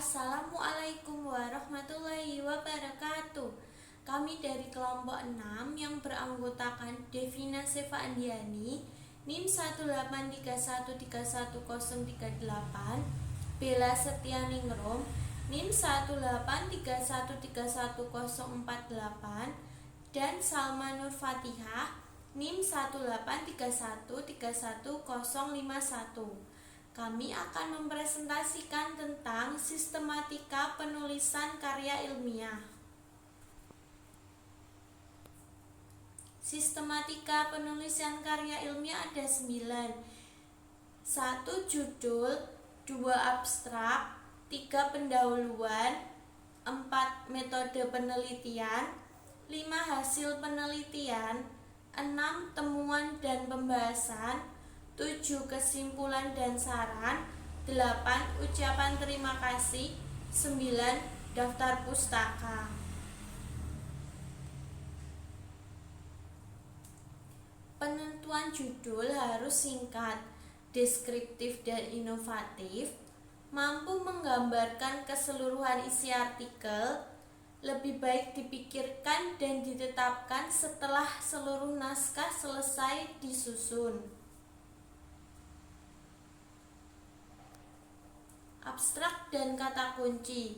Assalamualaikum warahmatullahi wabarakatuh. Kami dari kelompok 6 yang beranggotakan Devina Seva Andiani, NIM 183131038, Bella Setianingrum, NIM 183131048, dan Salma Nur Fatihah, NIM 183131051. Kami akan mempresentasikan tentang sistematika penulisan karya ilmiah. Sistematika penulisan karya ilmiah ada 9. 1. Judul, 2. Abstrak, 3. Pendahuluan, 4. Metode penelitian, 5. Hasil penelitian, 6. Temuan dan pembahasan, 7. Kesimpulan dan saran, 8. Ucapan terima kasih, 9. Daftar pustaka. Penentuan judul harus singkat, deskriptif dan inovatif, mampu menggambarkan keseluruhan isi artikel, lebih baik dipikirkan dan ditetapkan setelah seluruh naskah selesai disusun. Abstrak dan kata kunci.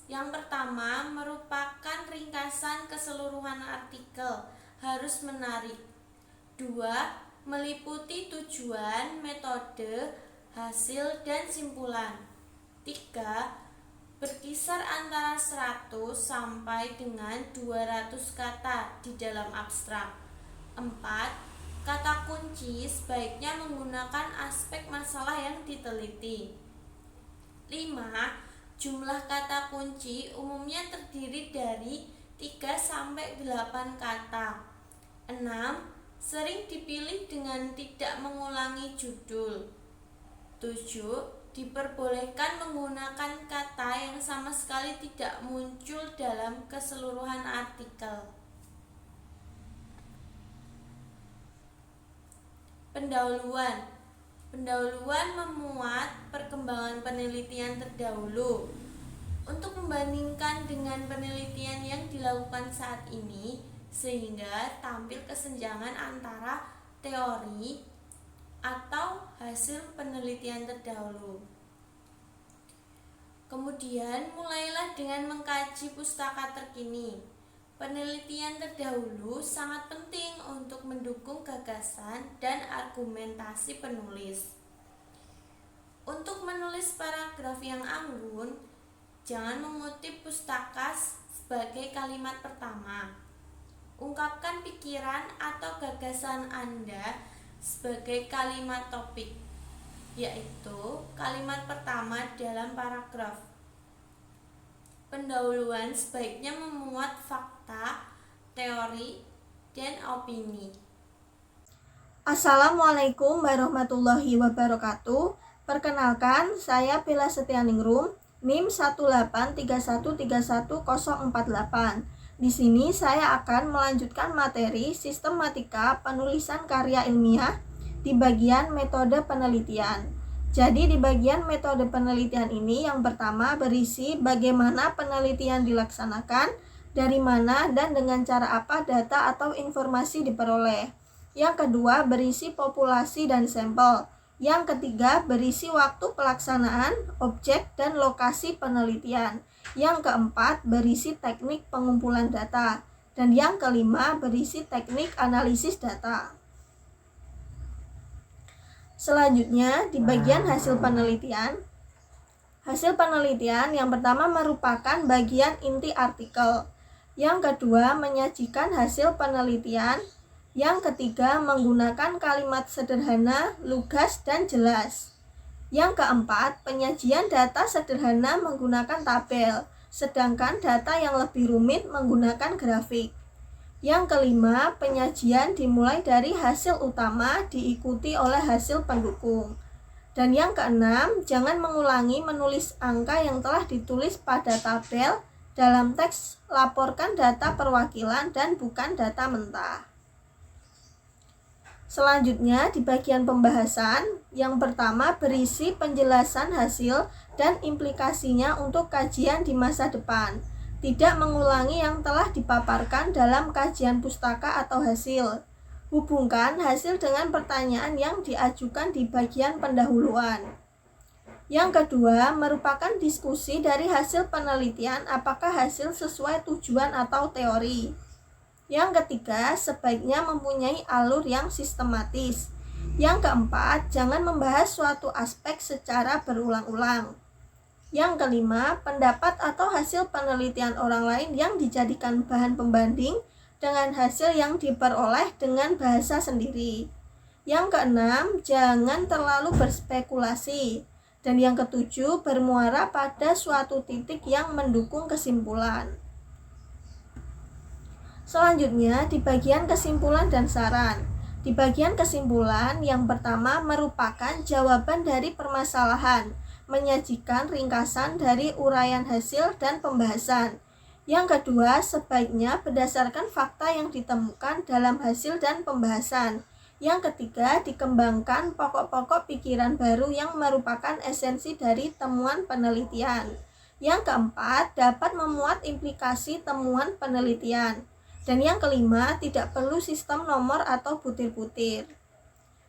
Yang pertama, merupakan ringkasan keseluruhan artikel, harus menarik. 2. Meliputi tujuan, metode, hasil, dan simpulan. 3. Berkisar antara 100 sampai dengan 200 kata di dalam abstrak. 4. Kata kunci sebaiknya menggunakan aspek masalah yang diteliti. 5. Jumlah kata kunci umumnya terdiri dari 3-8 kata. 6. Sering dipilih dengan tidak mengulangi judul. 7. Diperbolehkan menggunakan kata yang sama sekali tidak muncul dalam keseluruhan artikel. Pendahuluan. Pendahuluan memuat perkembangan penelitian terdahulu. Untuk membandingkan dengan penelitian yang dilakukan saat ini, sehingga tampil kesenjangan antara teori atau hasil penelitian terdahulu. Kemudian mulailah dengan mengkaji pustaka terkini. Penelitian terdahulu sangat penting untuk mendukung gagasan dan argumentasi penulis. Untuk menulis paragraf yang anggun, jangan mengutip pustaka sebagai kalimat pertama. Ungkapkan pikiran atau gagasan Anda sebagai kalimat topik, yaitu kalimat pertama dalam paragraf. Pendahuluan sebaiknya memuat fakta, teori, dan opini. Assalamualaikum warahmatullahi wabarakatuh. Perkenalkan, saya Bella Setianingrum, NIM 183131048. Di sini saya akan melanjutkan materi sistematika penulisan karya ilmiah di bagian metode penelitian. Jadi di bagian metode penelitian ini yang pertama berisi bagaimana penelitian dilaksanakan, dari mana dan dengan cara apa data atau informasi diperoleh. Yang kedua berisi populasi dan sampel. Yang ketiga berisi waktu pelaksanaan, objek dan lokasi penelitian. Yang keempat berisi teknik pengumpulan data. Dan yang kelima berisi teknik analisis data. Selanjutnya, di bagian hasil penelitian yang pertama merupakan bagian inti artikel. Yang kedua, menyajikan hasil penelitian. Yang ketiga, menggunakan kalimat sederhana, lugas, dan jelas. Yang keempat, penyajian data sederhana menggunakan tabel, sedangkan data yang lebih rumit menggunakan grafik. Yang kelima, penyajian dimulai dari hasil utama diikuti oleh hasil pendukung. Dan yang keenam, jangan mengulangi menulis angka yang telah ditulis pada tabel dalam teks, laporkan data perwakilan dan bukan data mentah. Selanjutnya di bagian pembahasan, yang pertama berisi penjelasan hasil dan implikasinya untuk kajian di masa depan. Tidak mengulangi yang telah dipaparkan dalam kajian pustaka atau hasil. Hubungkan hasil dengan pertanyaan yang diajukan di bagian pendahuluan. Yang kedua, merupakan diskusi dari hasil penelitian apakah hasil sesuai tujuan atau teori. Yang ketiga, sebaiknya mempunyai alur yang sistematis. Yang keempat, jangan membahas suatu aspek secara berulang-ulang. Yang kelima, pendapat atau hasil penelitian orang lain yang dijadikan bahan pembanding dengan hasil yang diperoleh dengan bahasa sendiri. Yang keenam, jangan terlalu berspekulasi. Dan yang ketujuh, bermuara pada suatu titik yang mendukung kesimpulan. Selanjutnya, di bagian kesimpulan dan saran. Di bagian kesimpulan, yang pertama merupakan jawaban dari permasalahan, menyajikan ringkasan dari uraian hasil dan pembahasan. Yang kedua, sebaiknya berdasarkan fakta yang ditemukan dalam hasil dan pembahasan. Yang ketiga, dikembangkan pokok-pokok pikiran baru yang merupakan esensi dari temuan penelitian. Yang keempat, dapat memuat implikasi temuan penelitian. Dan yang kelima, tidak perlu sistem nomor atau butir-butir.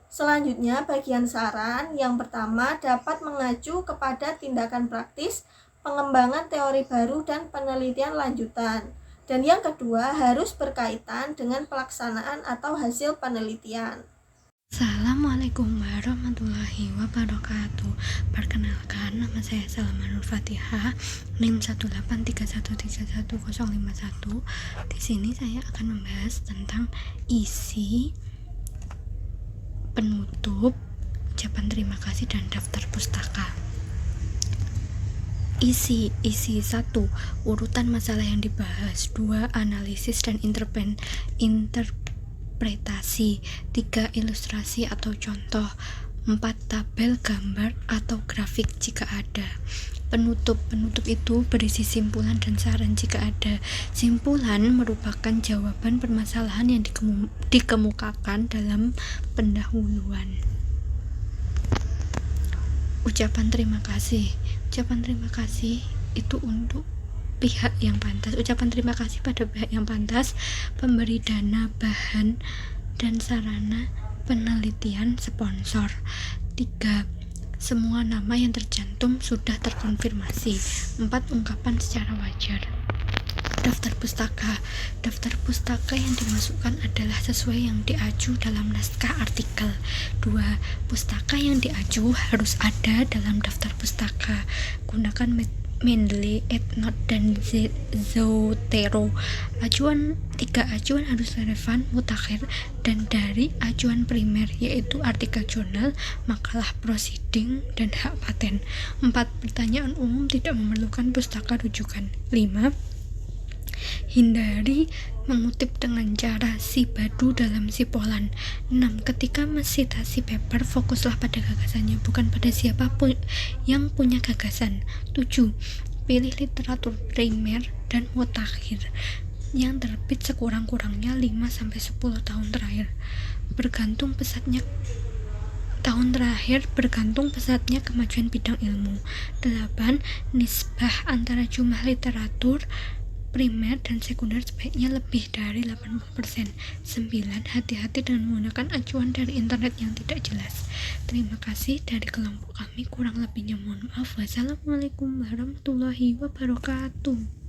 Selanjutnya, bagian saran. Yang pertama, dapat mengacu kepada tindakan praktis, pengembangan teori baru, dan penelitian lanjutan. Dan yang kedua, harus berkaitan dengan pelaksanaan atau hasil penelitian. Assalamualaikum warahmatullahi wabarakatuh. Perkenalkan, nama saya Salma Nur Fatihah, NIM 183131051. Di sini saya akan membahas tentang isi penutup, ucapan terima kasih, dan daftar pustaka. Isi 1. Urutan masalah yang dibahas. 2. Analisis dan interpretasi. 3. Ilustrasi atau contoh. 4. Tabel, gambar, atau grafik jika ada. Penutup itu berisi simpulan dan saran jika ada. Simpulan merupakan jawaban permasalahan yang dikemukakan dalam pendahuluan. Ucapan terima kasih itu untuk pihak yang pantas. Ucapan terima kasih pada pihak yang pantas, pemberi dana, bahan, dan sarana penelitian, sponsor. 3. Semua nama yang tercantum sudah terkonfirmasi. 4. Ungkapan secara wajar. Daftar pustaka yang dimasukkan adalah sesuai yang diaju dalam naskah artikel. 2. Pustaka yang diaju harus ada dalam daftar pustaka. Gunakan Mendeley, Ethnod, dan Zotero. 3 acuan harus relevan, mutakhir, dan dari acuan primer, yaitu artikel jurnal, makalah proceeding, dan hak paten. 4. Pertanyaan umum tidak memerlukan pustaka rujukan. 5. Hindari mengutip dengan cara si Badu dalam si Polan. 6. Ketika mensitasi paper, fokuslah pada gagasannya, bukan pada siapapun yang punya gagasan. 7. Pilih literatur primer dan mutakhir yang terbit sekurang-kurangnya 5-10 tahun terakhir. Bergantung pesatnya kemajuan bidang ilmu. 8. Nisbah antara jumlah literatur primer dan sekunder sebaiknya lebih dari 80%. 9. Hati-hati dengan menggunakan acuan dari internet yang tidak jelas. Terima kasih dari kelompok kami, kurang lebihnya mohon maaf. Wassalamualaikum warahmatullahi wabarakatuh.